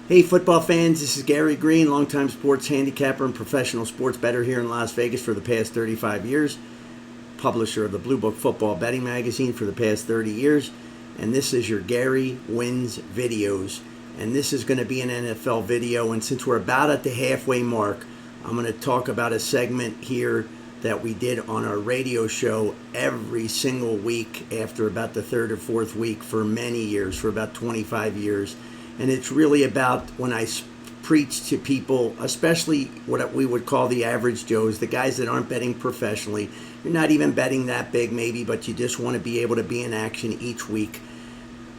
Hey, football fans, this is Gary Greene, longtime sports handicapper and professional sports bettor here in Las Vegas for the past 35 years, publisher of the Blue Book Football Betting Magazine for the past 30 years, and this is your Gary Wins videos, and this is going to be an NFL video, and since we're about at the halfway mark, I'm going to talk about a segment here that we did on our radio show every single week after about the third or fourth week for many years, for about 25 years. And it's really about when I preach to people, especially what we would call the average Joes, the guys that aren't betting professionally. You're not even betting that big maybe, but you just want to be able to be in action each week.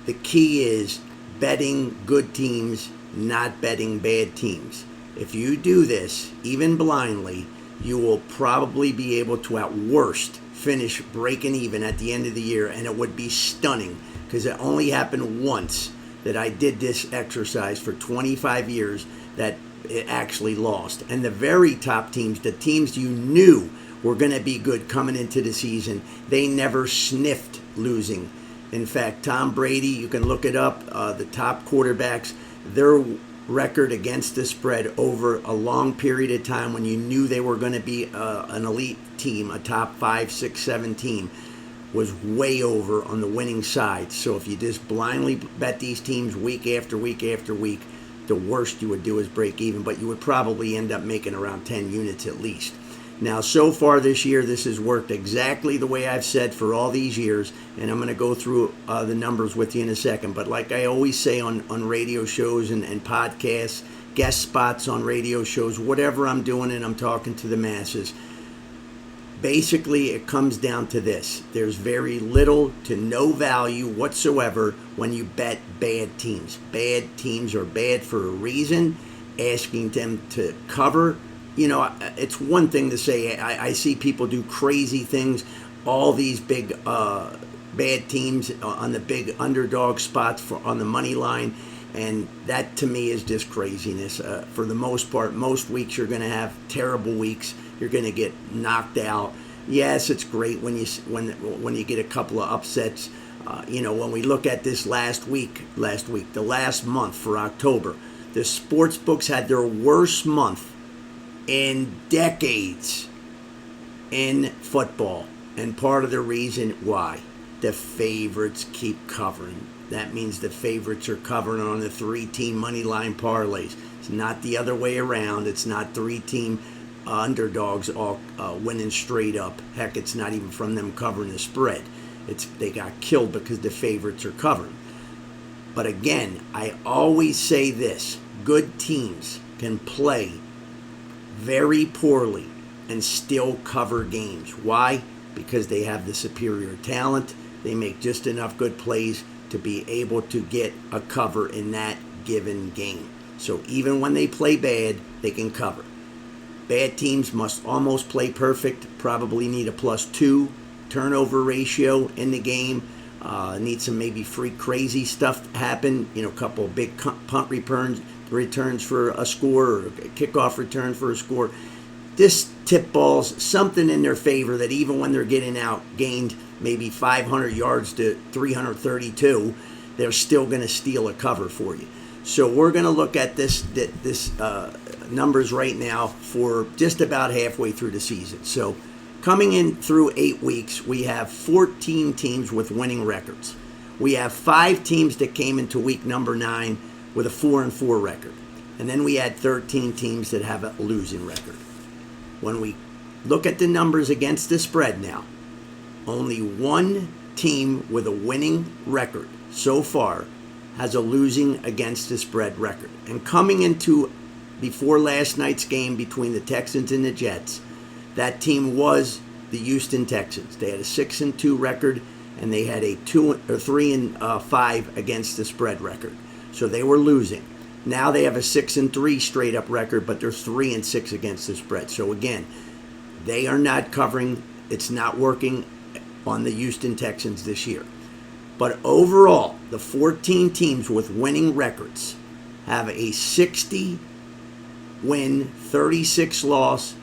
The key is betting good teams, not betting bad teams. If you do this, even blindly, you will probably be able to at worst finish breaking even at the end of the year, and it would be stunning because it only happened once that I did this exercise for 25 years that it actually lost. And the very top teams, the teams you knew were going to be good coming into the season, they never sniffed losing. In fact, Tom Brady, you can look it up, the top quarterbacks, their record against the spread over a long period of time when you knew they were going to be an elite team, a top 5, 6, 7 team, was way over on the winning side. So if you just blindly bet these teams week after week after week, the worst you would do is break even, but you would probably end up making around 10 units at least. Now, so far this year, this has worked exactly the way I've said for all these years, and I'm going to go through the numbers with you in a second. But like I always say on radio shows and podcasts, guest spots on radio shows, whatever I'm doing and I'm talking to the masses, basically, it comes down to this. There's very little to no value whatsoever when you bet bad teams. Bad teams are bad for a reason. Asking them to cover, it's one thing to say, I see people do crazy things, all these big bad teams on the big underdog spots on the money line, and that to me is just craziness. For the most part, most weeks you're going to have terrible weeks. You're going to get knocked out. Yes, it's great when you get a couple of upsets. When we look at this last the last month for October, the sports books had their worst month in decades in football. And part of the reason why, the favorites keep covering. That means the favorites are covering on the 3-team money line parlays. It's not the other way around. It's not 3-team underdogs all winning straight up. Heck, it's not even from them covering the spread. They got killed because the favorites are covering. But again, I always say this: good teams can play very poorly and still cover games. Why? Because they have the superior talent. They make just enough good plays to be able to get a cover in that given game. So even when they play bad, they can cover. Bad teams must almost play perfect, probably need a +2 turnover ratio in the game, need some maybe freak crazy stuff to happen, a couple of big punt returns for a score, or a kickoff return for a score. This tip balls something in their favor that even when they're getting gained maybe 500 yards to 332, they're still going to steal a cover for you. So we're going to look at this numbers right now for just about halfway through the season. So coming in through 8 weeks, we have 14 teams with winning records. We have 5 teams that came into week number 9 with a 4-4 record. And then we had 13 teams that have a losing record. When we look at the numbers against the spread now, only one team with a winning record so far has a losing against the spread record. And coming into before last night's game between the Texans and the Jets, that team was the Houston Texans. They had a 6-2 record, and they had a 3-5 against the spread record. So they were losing. Now they have a 6-3 straight up record, but they're 3-6 against the spread. So again, they are not covering. It's not working on the Houston Texans this year. But overall, the 14 teams with winning records have a 60 win, 36 loss,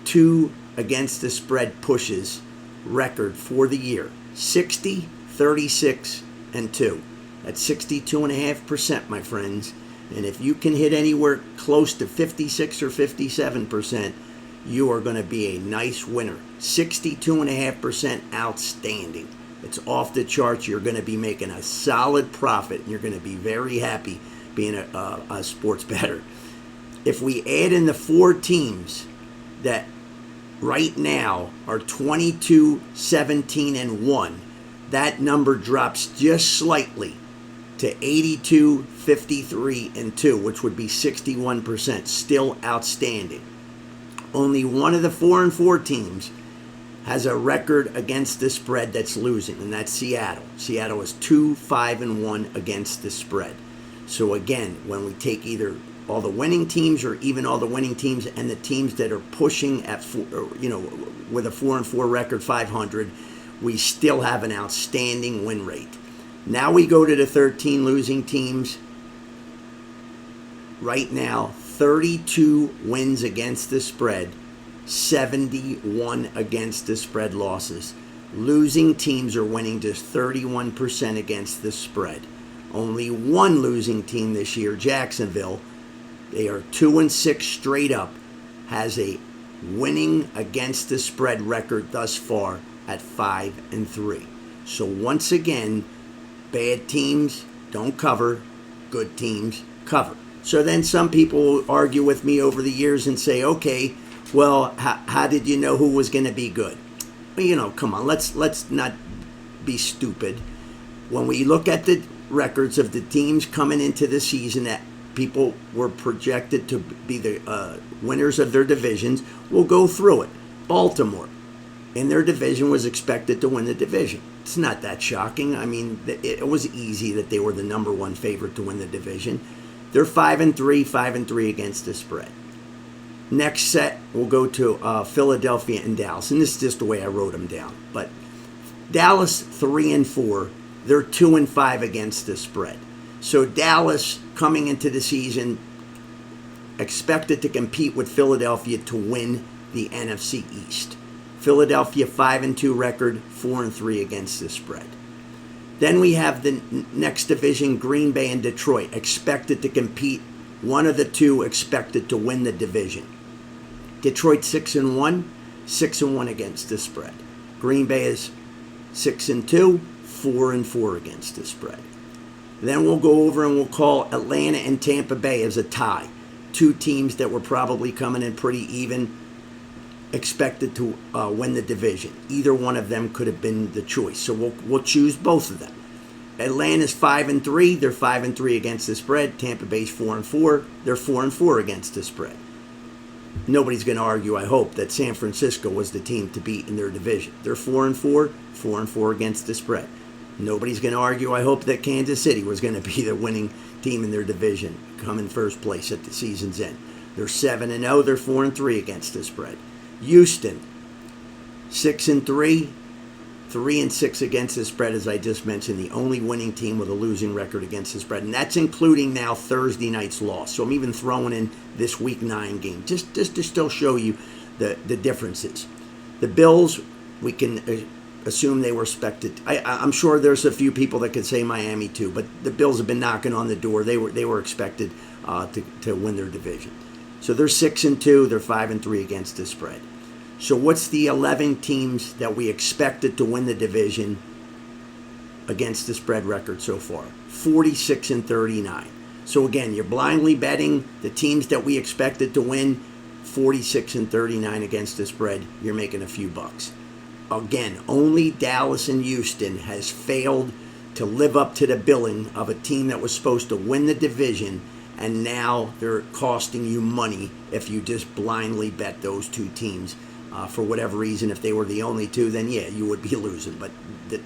2 against the spread pushes record for the year. 60, 36, and 2. That's 62.5%, my friends. And if you can hit anywhere close to 56 or 57%, you are going to be a nice winner. 62.5%, outstanding. It's off the charts. You're going to be making a solid profit. You're going to be very happy being a sports bettor. If we add in the 4 teams that right now are 22, 17, and 1, that number drops just slightly to 82, 53, and 2, which would be 61%. Still outstanding. Only one of the 4 and 4 teams has a record against the spread that's losing, and that's Seattle. Seattle is 2, 5, and 1 against the spread. So again, when we take either all the winning teams or even all the winning teams and the teams that are pushing at, with a 4 and 4 record, 500, we still have an outstanding win rate. Now we go to the 13 losing teams. Right now, 32 wins against the spread, 71 against the spread losses. Losing teams are winning just 31% against the spread. Only one losing team this year, Jacksonville, they are 2-6 straight up, has a winning against the spread record thus far at 5-3. So once again, bad teams don't cover, good teams cover. So then some people argue with me over the years and say, okay, well, how did you know who was going to be good? Well, come on, let's not be stupid. When we look at the records of the teams coming into the season that people were projected to be the winners of their divisions, we'll go through it. Baltimore, in their division, was expected to win the division. It's not that shocking. I mean, it was easy that they were the number 1 favorite to win the division. They're 5-3, 5-3 against the spread. Next set, we'll go to Philadelphia and Dallas, and this is just the way I wrote them down. But Dallas 3-4, they're 2-5 against the spread. So Dallas, coming into the season, expected to compete with Philadelphia to win the NFC East. Philadelphia 5-2 record, 4-3 against the spread. Then we have the next division, Green Bay and Detroit, expected to compete. One of the two expected to win the division. Detroit 6-1, 6-1 against the spread. Green Bay is 6-2, 4-4 against the spread. Then we'll go over and we'll call Atlanta and Tampa Bay as a tie. 2 teams that were probably coming in pretty even, expected to win the division. Either one of them could have been the choice. So we'll choose both of them. Atlanta's 5-3. They're 5-3 against the spread. Tampa Bay's 4-4. They're 4-4 against the spread. Nobody's going to argue, I hope, that San Francisco was the team to beat in their division. They're 4-4, 4-4 against the spread. Nobody's going to argue, I hope, that Kansas City was going to be the winning team in their division, come in first place at the season's end. They're 7-0. They're 4-3 against the spread. Houston, 6-3, 3-6 against the spread, as I just mentioned, the only winning team with a losing record against the spread, and that's including now Thursday night's loss. So I'm even throwing in this Week 9 game, just to still show you the differences. The Bills, we can assume they were expected. I'm sure there's a few people that could say Miami too, but the Bills have been knocking on the door. They were expected to win their division. So they're 6-2. They're 5-3 against the spread. So what's the 11 teams that we expected to win the division against the spread record so far? 46-39. So again, you're blindly betting the teams that we expected to win. 46-39 against the spread. You're making a few bucks. Again, only Dallas and Houston has failed to live up to the billing of a team that was supposed to win the division, and now they're costing you money if you just blindly bet those 2 teams. For whatever reason, if they were the only 2, then yeah, you would be losing. But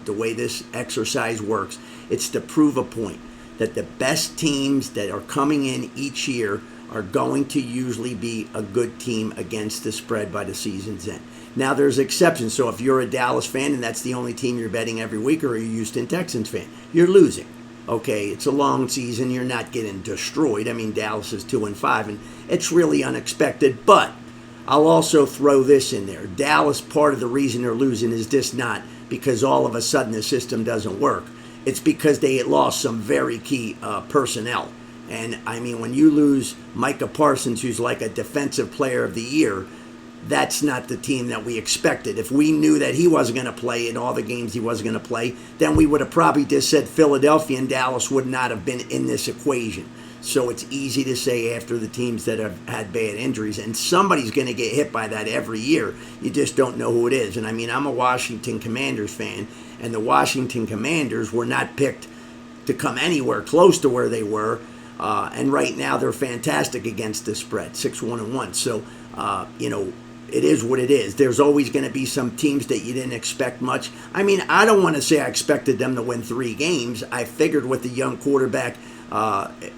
the way this exercise works, it's to prove a point that the best teams that are coming in each year are going to usually be a good team against the spread by the season's end. Now, there's exceptions. So if you're a Dallas fan and that's the only team you're betting every week, or a Houston Texans fan, you're losing. Okay, it's a long season. You're not getting destroyed. I mean, Dallas is 2-5, and it's really unexpected. But I'll also throw this in there. Dallas, part of the reason they're losing is just not because all of a sudden the system doesn't work. It's because they lost some very key personnel. And I mean, when you lose Micah Parsons, who's like a defensive player of the year, that's not the team that we expected. If we knew that he wasn't going to play in all the games he was going to play, then we would have probably just said Philadelphia and Dallas would not have been in this equation. So it's easy to say after the teams that have had bad injuries, and somebody's going to get hit by that every year. You just don't know who it is. And I mean, I'm a Washington Commanders fan, and the Washington Commanders were not picked to come anywhere close to where they were. And right now they're fantastic against the spread, 6-1-1. So, it is what it is. There's always going to be some teams that you didn't expect much. I mean, I don't want to say I expected them to win 3 games. I figured with the young quarterback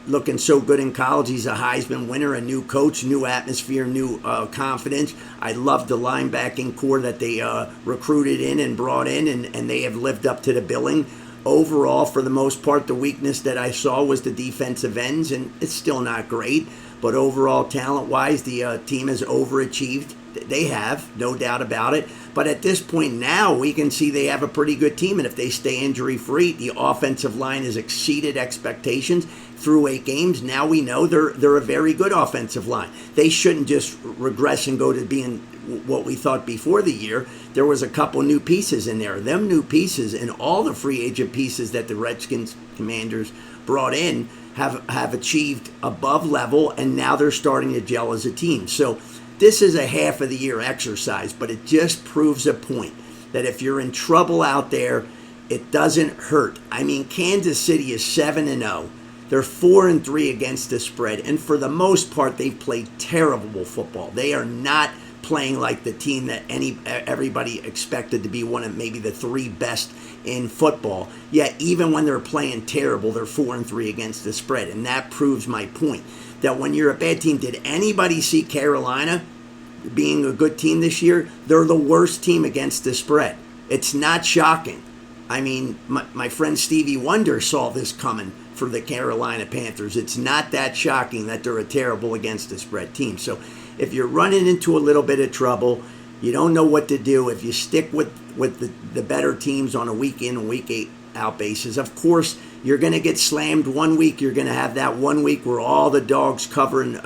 looking so good in college, he's a Heisman winner, a new coach, new atmosphere, new confidence. I love the linebacking core that they recruited in and brought in, and they have lived up to the billing. Overall, for the most part, the weakness that I saw was the defensive ends, and it's still not great. But overall, talent-wise, the team has overachieved. They have, no doubt about it. But at this point now, we can see they have a pretty good team. And if they stay injury-free, the offensive line has exceeded expectations through 8 games. Now we know they're a very good offensive line. They shouldn't just regress and go to being what we thought before the year. There was a couple new pieces in there. Them new pieces and all the free agent pieces that the Redskins Commanders brought in have achieved above level, and now they're starting to gel as a team. So this is a half of the year exercise, but it just proves a point that if you're in trouble out there, it doesn't hurt. I mean, Kansas City is 7-0. They're 4-3 against the spread, and for the most part, they've played terrible football. They are not playing like the team that everybody expected to be one of maybe the 3 best in football. Yet even when they're playing terrible, they're 4-3 against the spread, and that proves my point. That when you're a bad team, did anybody see Carolina being a good team this year? They're the worst team against the spread. It's not shocking. I mean, my friend Stevie Wonder saw this coming for the Carolina Panthers. It's not that shocking that they're a terrible against the spread team. So if you're running into a little bit of trouble, you don't know what to do, if you stick with the better teams on a week in and week out basis, of course, you're going to get slammed one week. You're going to have that one week where all the dogs covering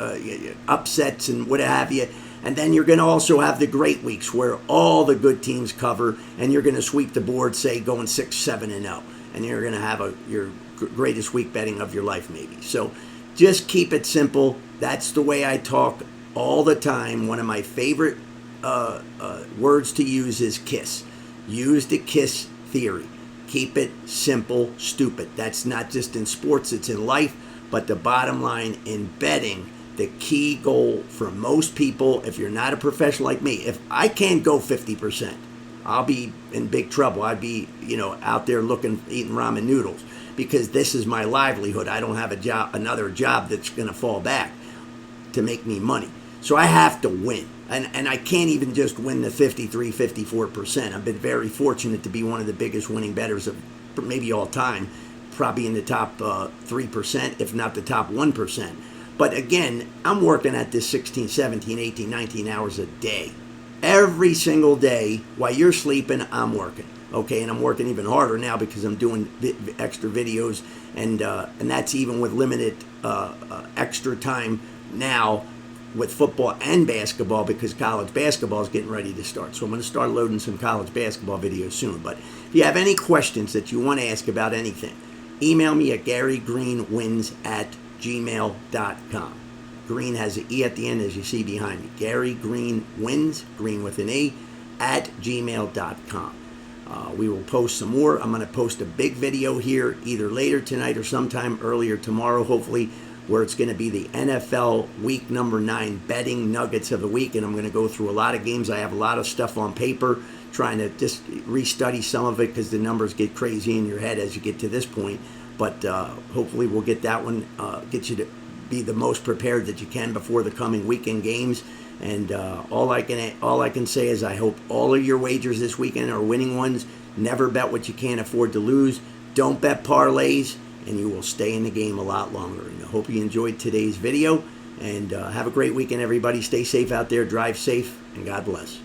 upsets and what have you. And then you're going to also have the great weeks where all the good teams cover, and you're going to sweep the board, say, going 6-7-0. And you're going to have your greatest week betting of your life, maybe. So just keep it simple. That's the way I talk all the time. One of my favorite words to use is KISS. Use the KISS theory. Keep it simple, stupid. That's not just in sports, it's in life. But the bottom line in betting, the key goal for most people, if you're not a professional like me, if I can't go 50%, I'll be in big trouble. I'd be, out there eating ramen noodles, because this is my livelihood. I don't have another job that's going to fall back to make me money. So I have to win. And I can't even just win the 53, 54%. I've been very fortunate to be one of the biggest winning bettors of maybe all time, probably in the top 3%, if not the top 1%. But again, I'm working at this 16, 17, 18, 19 hours a day. Every single day while you're sleeping, I'm working. Okay, and I'm working even harder now because I'm doing extra videos, and that's even with limited extra time now with football and basketball, because college basketball is getting ready to start. So I'm going to start loading some college basketball videos soon. But if you have any questions that you want to ask about anything, email me at GaryGreenWins@gmail.com. Greene has an E at the end, as you see behind me. Gary Greene Wins, Greene with an E, at gmail.com. We will post some more. I'm going to post a big video here either later tonight or sometime earlier tomorrow, hopefully, where it's going to be the NFL week number 9 betting nuggets of the week. And I'm going to go through a lot of games. I have a lot of stuff on paper, trying to just restudy some of it because the numbers get crazy in your head as you get to this point. But hopefully we'll get that one, get you to be the most prepared that you can before the coming weekend games. And all I can say is I hope all of your wagers this weekend are winning ones. Never bet what you can't afford to lose. Don't bet parlays, and you will stay in the game a lot longer. And I hope you enjoyed today's video, and have a great weekend, everybody. Stay safe out there, drive safe, and God bless.